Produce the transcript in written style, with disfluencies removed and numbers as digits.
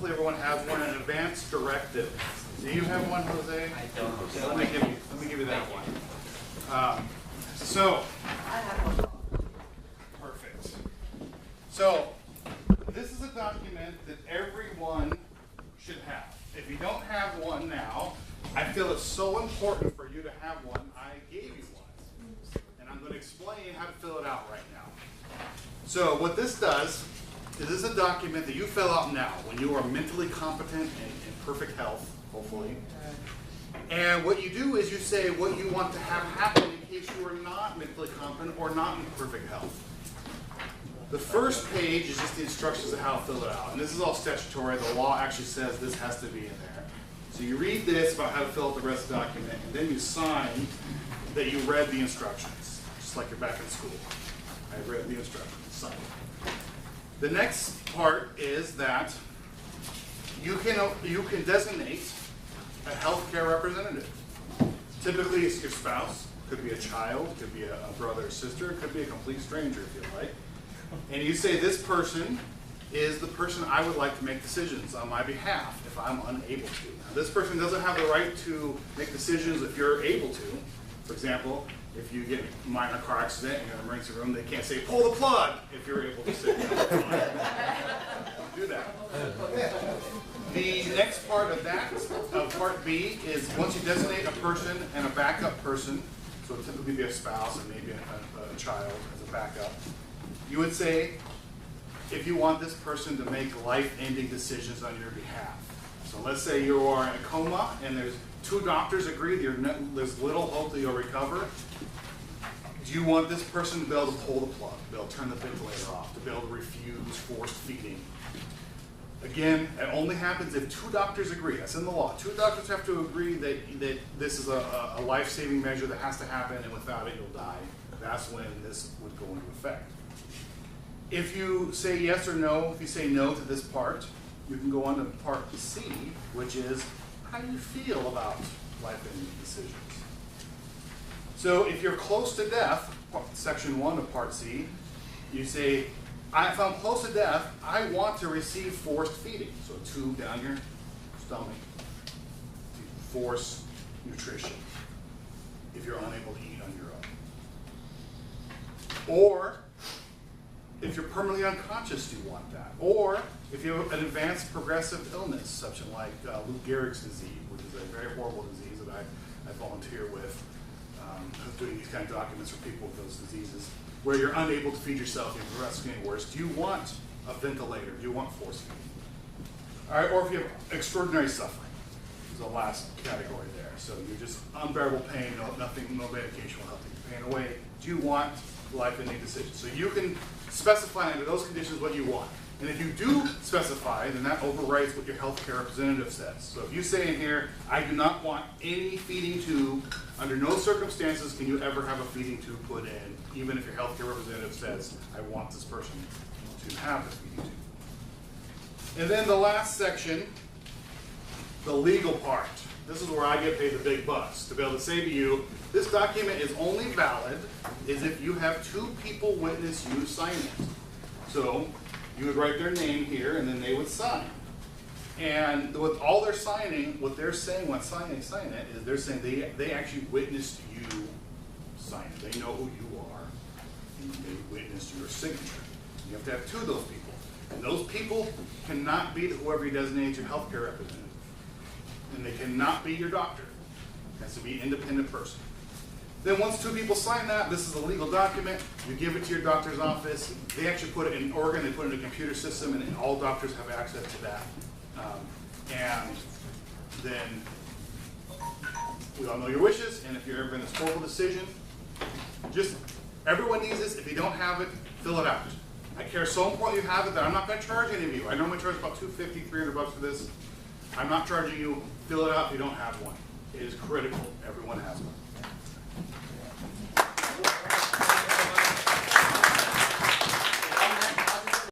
hopefully everyone has one, an advanced directive. Do you have one, Jose? I don't. Let me give you that one. So, perfect. So, this is a document that everyone should have. If you don't have one now, I feel it's so important for you to have one, I gave you one. And I'm going to explain how to fill it out right now. So what this does is this is a document that you fill out now when you are mentally competent and in perfect health, hopefully. And what you do is you say what you want to have happen in case you are not mentally competent or not in perfect health. The first page is just the instructions of how to fill it out. And this is all statutory. The law actually says this has to be in there. So you read this about how to fill out the rest of the document, and then you sign that you read the instructions, just like you're back in school. I read the instructions. Sign. The next part is that you can designate a healthcare representative. Typically, it's your spouse. Could be a child. Could be a brother or sister. Could be a complete stranger if you like. And you say, this person is the person I would like to make decisions on my behalf if I'm unable to. Now, this person doesn't have the right to make decisions if you're able to. For example, if you get a minor car accident and you're in the emergency room, they can't say, pull the plug, if you're able to say, don't do that. The next part of that, of part B, is once you designate a person and a backup person, so it typically be a spouse and maybe a child as a backup, you would say, if you want this person to make life-ending decisions on your behalf. So let's say you are in a coma and there's 2 doctors agree there's little hope that you'll recover. Do you want this person to be able to pull the plug, to be able to turn the ventilator off, to be able to refuse forced feeding? Again, it only happens if 2 doctors agree. That's in the law. 2 doctors have to agree that this is a life-saving measure that has to happen, and without it, you'll die. That's when this would go into effect. If you say yes or no, if you say no to this part, you can go on to part C, which is how do you feel about life-ending decisions? So if you're close to death, section 1 of part C, you say, if I'm close to death, I want to receive forced feeding. So a tube down your stomach to force nutrition if you're unable to eat on your own. Or if you're permanently unconscious, do you want that? Or if you have an advanced progressive illness, such as like Lou Gehrig's disease, which is a very horrible disease that I volunteer with, doing these kind of documents for people with those diseases, where you're unable to feed yourself, you're progressing getting worse. Do you want a ventilator? Do you want force feeding? All right, or if you have extraordinary suffering, is the last category there. So you're just unbearable pain, no medication will help take the pain away. Do you want life-ending decisions? So you can specify under those conditions what you want. And if you do specify, then that overrides what your healthcare representative says. So if you say in here, I do not want any feeding tube, under no circumstances can you ever have a feeding tube put in, even if your healthcare representative says, I want this person to have the feeding tube. And then the last section, the legal part. This is where I get paid the big bucks, to be able to say to you, this document is only valid is if you have 2 people witness you sign it. So you would write their name here, and then they would sign. And with all their signing, what they're saying when sign it, is they're saying they actually witnessed you sign it. They know who you are, and they witnessed your signature. You have to have 2 of those people. And those people cannot be whoever you designate your healthcare representative. And they cannot be your doctor. It has to be an independent person. Then once 2 people sign that, this is a legal document, you give it to your doctor's office, they actually put it in Oregon, they put it in a computer system, and all doctors have access to that. And then we all know your wishes, and if you're ever in this horrible decision, just, everyone needs this. If you don't have it, fill it out. I care so important you have it that I'm not going to charge any of you. I normally charge about $250, $300 for this. I'm not charging you. Fill it out if you don't have one. It is critical. Everyone has one.